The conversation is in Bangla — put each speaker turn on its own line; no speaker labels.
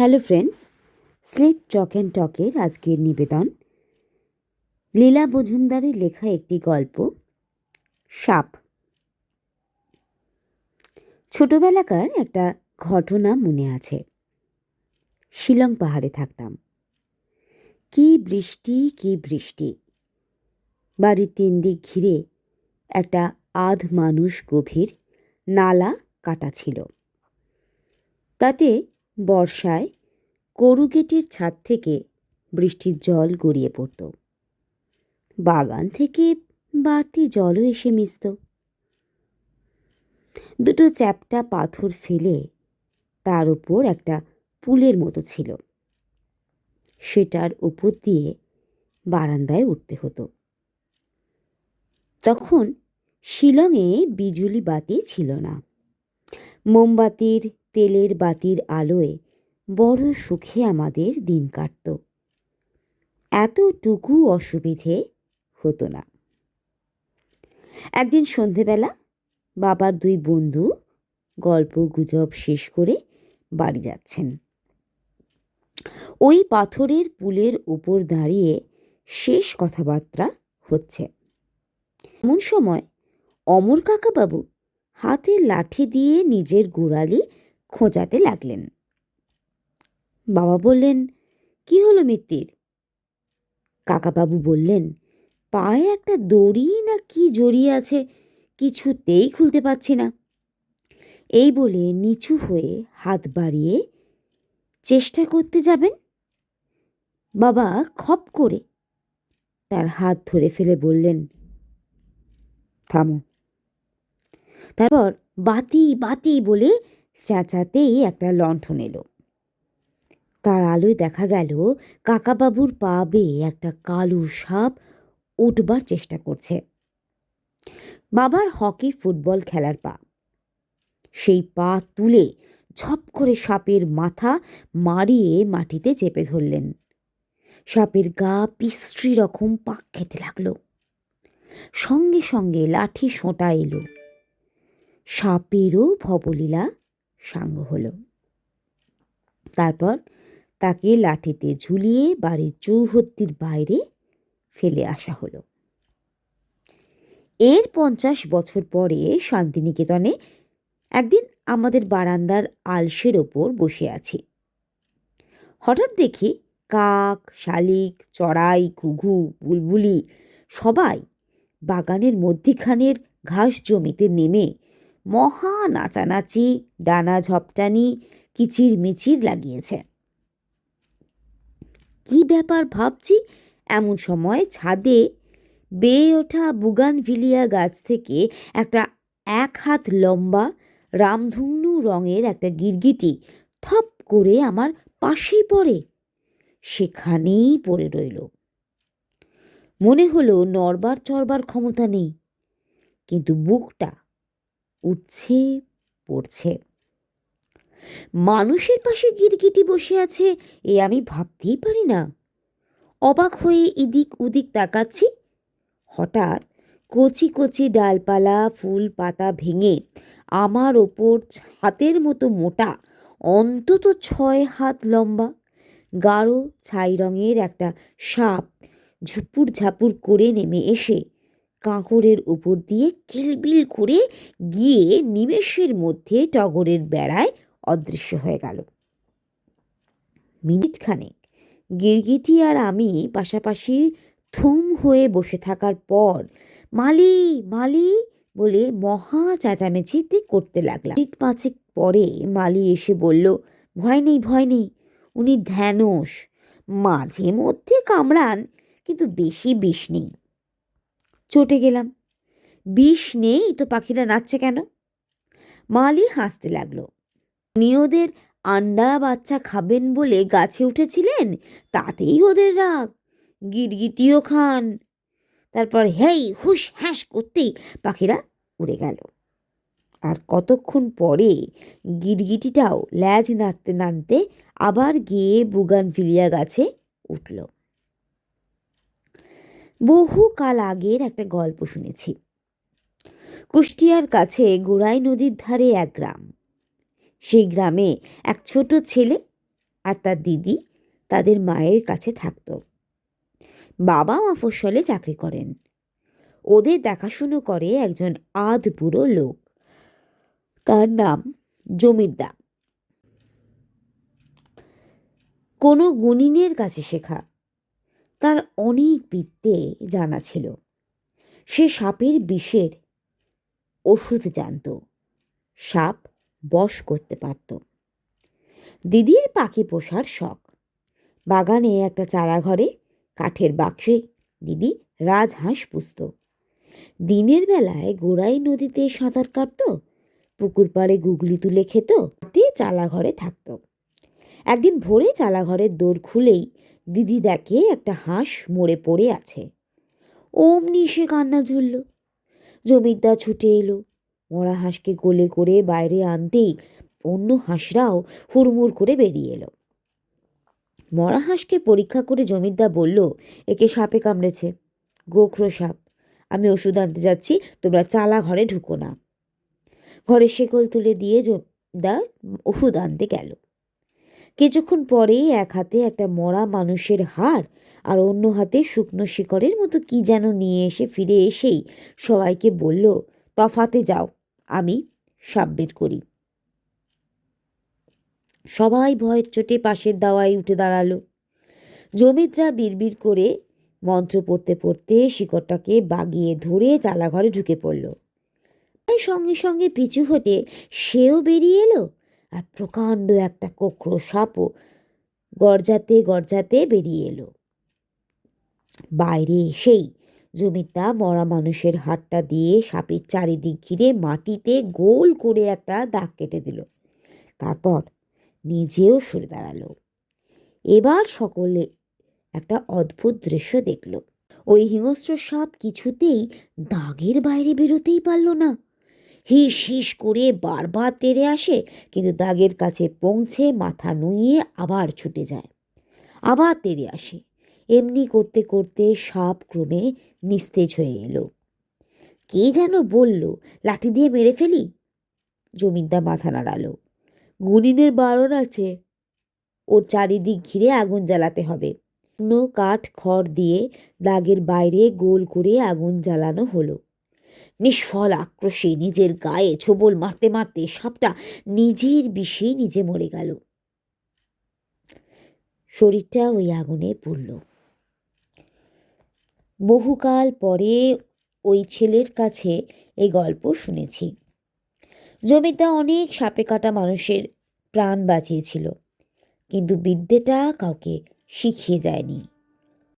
Hello friends, slate chalk and টকের আজকের নিবেদন লীলা মজুমদারের লেখা একটি গল্প, সাপ। ছোটবেলাকার একটা ঘটনা মনে আছে। শিলং পাহাড়ে থাকতাম। কি বৃষ্টি কি বৃষ্টি! বাড়ির 3 দিক ঘিরে একটা আধ মানুষ গভীর নালা কাটা ছিল। তাতে বর্ষায় করুগেটের ছাদ থেকে বৃষ্টির জল গড়িয়ে পড়ত। বাগান থেকে বাড়তি জলও এসে মিশত। দুটো চ্যাপ্টা পাথর ফেলে তার উপর একটা পুলের মতো ছিল। সেটার উপর দিয়ে বারান্দায় উঠতে হতো। তখন শিলংয়ে বিজুলি বাতি ছিল না। মোমবাতির, তেলের বাতির আলোয় বড় সুখে আমাদের দিন কাটত। এতটুকু অসুবিধে হতো না। একদিন সন্ধেবেলা বাবার 2 বন্ধু গল্প গুজব শেষ করে বাড়ি যাচ্ছেন। ওই পাথরের পুলের উপর দাঁড়িয়ে শেষ কথাবার্তা হচ্ছে। এমন সময় অমর কাকাবাবু হাতে লাঠি দিয়ে নিজের গোড়ালি খোঁচাতে লাগলেন। বাবা বললেন, কি হলো মিত্তির? কাকাবাবু বললেন, পায়ে একটা দড়ি না কি জড়িয়ে আছে, কিছুতেই খুলতে পারছি না। এই বলে নিচু হয়ে হাত বাড়িয়ে চেষ্টা করতে যাবেন, বাবা খপ করে তার হাত ধরে ফেলে বললেন, থামো। তারপর বাতি বাতি বলে চেঁচাতেই একটা লণ্ঠন এলো। তার আলোয় দেখা গেল কাকাবাবুর পা বেয়ে একটা কালো সাপ উঠবার চেষ্টা করছে। বাবার হকি ফুটবল খেলার পা। সেই পা তুলে ঝপ করে সাপের মাথা মারিয়ে মাটিতে চেপে ধরলেন। সাপের গা বিশ্রী রকম পাক খেতে লাগলো। সঙ্গে সঙ্গে লাঠি সোঁটা এলো। সাপেরও ভবলীলা সাঙ্গ হলো। তারপর তাকে লাঠিতে ঝুলিয়ে বাড়ির চৌহদ্দির বাইরে ফেলে আসা হলো। এর 50 বছর পরে শান্তিনিকেতনে একদিন আমাদের বারান্দার আলসের ওপর বসে আছি। হঠাৎ দেখি কাক, শালিক, চড়াই, ঘুঘু, বুলবুলি সবাই বাগানের মধ্যিখানের ঘাস জমিতে নেমে মহা নাচানাচি, ডানা ঝপটানি, কিচির মিচির লাগিয়েছে। কি ব্যাপার ভাবছি, এমন সময় ছাদে বেয়ে ওঠা বুগানভিলিয়া গাছ থেকে একটা 1 হাত লম্বা রামধুনু রঙের একটা গিরগিটি থপ করে আমার পাশেই পড়ে। সেখানেই পড়ে রইল। মনে হলো নড়বার চড়বার ক্ষমতা নেই, কিন্তু বুকটা উঠছে পড়ছে। মানুষের পাশে গিরগিটি বসে আছে এ আমি ভাবতেই পারি না। অবাক হয়ে এদিক ওদিক তাকাচ্ছি। হঠাৎ কচি কচি ডালপালা, ফুল পাতা ভেঙে আমার ওপর হাতের মতো মোটা, অন্তত 6 হাত লম্বা, গাঢ় ছাই রঙের একটা সাপ ঝুপুর ঝাপুর করে নেমে এসে কাঁকড়ের উপর দিয়ে কিলবিল করে গিয়ে নিমেষের মধ্যে টগরের বেড়ায় অদৃশ্য হয়ে গেল। মিনিট খানেক গিরগিটি আর আমি পাশাপাশি থুম হয়ে বসে থাকার পর মালি মালি বলে মহা চেঁচামেচিতে করতে লাগলাম। মিনিট 5 পরে মালি এসে বলল, ভয় নেই ভয় নেই, উনি ধ্যানস, মাঝে মধ্যে কামড়ান, কিন্তু বেশি বিষ নেই। চটে গেলাম, বিষ নেই তো পাখিরা নাচছে কেন? মালি হাসতে লাগলো। উনি ওদের আন্ডা বাচ্চা খাবেন বলে গাছে উঠেছিলেন, তাতেই ওদের রাগ, গিরগিটিও খান। তারপর হেই হুস হ্যাস করতেই পাখিরা উড়ে গেল। আর কতক্ষণ পরে গিরগিটিটাও ল্যাজ নাড়তে নাড়তে আবার গিয়ে বুগানভিলিয়া গাছে উঠল। বহু কাল আগের একটা গল্প শুনেছি। কুষ্টিয়ার কাছে গোড়াই নদীর ধারে এক গ্রাম। সেই গ্রামে এক ছোট ছেলে আর তার দিদি তাদের মায়ের কাছে থাকত। বাবা মফস্বলে চাকরি করেন। ওদের দেখাশুনো করে একজন আধ বুড়ো লোক, তার নাম জমিরদা। কোনো গুণিনের কাছে শেখা। তার অনেক বিদ্যে জানা ছিল। সে সাপের বিষের ওষুধ জানত, সাপ বশ করতে পারত। দিদির পাখি পোষার শখ। বাগানে একটা চারা ঘরে কাঠের বাক্সে দিদি রাজহাঁস পুষত। দিনের বেলায় গোড়াই নদীতে সাঁতার কাটত, পুকুর পাড়ে গুগলি তুলে খেত, রাতে চালা ঘরে থাকত। একদিন ভোরে চালা ঘরের দোর খুলেই দিদি দেখে একটা হাঁস মরে পড়ে আছে। অমনি সে কান্না ঝুলল। জমিদার ছুটে এলো। মরা হাঁসকে কোলে করে বাইরে আনতেই অন্য হাঁসরাও হুড়মুড় করে বেরিয়ে এলো। মরা হাঁসকে পরীক্ষা করে জমিদার বলল, একে সাপে কামড়েছে, গোখরো সাপ। আমি ওষুধ আনতে যাচ্ছি, তোমরা চালা ঘরে ঢুকো না। ঘরে শেকল তুলে দিয়ে জমিদার ওষুধ আনতে গেল। কিছুক্ষণ পরেই এক হাতে একটা মরা মানুষের হাড় আর অন্য হাতে শুকনো শিকড়ের মতো কি যেন নিয়ে এসে ফিরে এসেই সবাইকে বলল, তফাতে যাও, আমি সাপ বের করি। সবাই ভয়ের চোটে পাশের দাওয়ায় উঠে দাঁড়ালো। জমিদার বিড়বিড় করে মন্ত্র পড়তে পড়তে শিকড়টাকে বাগিয়ে ধরে চালাঘরে ঢুকে পড়ল। সঙ্গে সঙ্গে পিছু হটে সেও বেরিয়ে এলো, আর প্রকাণ্ড একটা কোকড়ো সাপও গর্জাতে গর্জাতে বেরিয়ে এলো। বাইরে এসেই জমিদার মরা মানুষের হাতটা দিয়ে সাপের চারিদিক ঘিরে মাটিতে গোল করে একটা দাগ কেটে দিল। তারপর নিজেও সরে দাঁড়ালো। এবার সকলে একটা অদ্ভুত দৃশ্য দেখল। ওই হিংস্র সাপ কিছুতেই দাগের বাইরে বেরোতেই পারল না। হিস হিস করে বারবার তেড়ে আসে, কিন্তু দাগের কাছে পৌঁছে মাথা নুইয়ে আবার ছুটে যায়, আবার তেড়ে আসে। এমনি করতে করতে সাপ ক্রমে নিস্তেজ হয়ে এলো। কে যেন বলল, লাঠি দিয়ে মেরে ফেলি। জমিদার মাথা নাড়ালো। গুনিনের বারণ আছে, ওর চারিদিক ঘিরে আগুন জ্বালাতে হবে। কাঠ খড় দিয়ে দাগের বাইরে গোল করে আগুন জ্বালানো হলো। নিষ্ফল আক্রোশে নিজের গায়ে ছোবল মারতে মারতে সাপটা নিজের বিষে নিজে মরে গেল। শরীরটা ওই আগুনে পুড়ল। বহুকাল পরে ওই ছেলের কাছে এই গল্প শুনেছি। জমিদার অনেক সাপে কাটা মানুষের প্রাণ বাঁচিয়েছিল, কিন্তু বিদ্যেটা কাউকে শিখিয়ে যায়নি।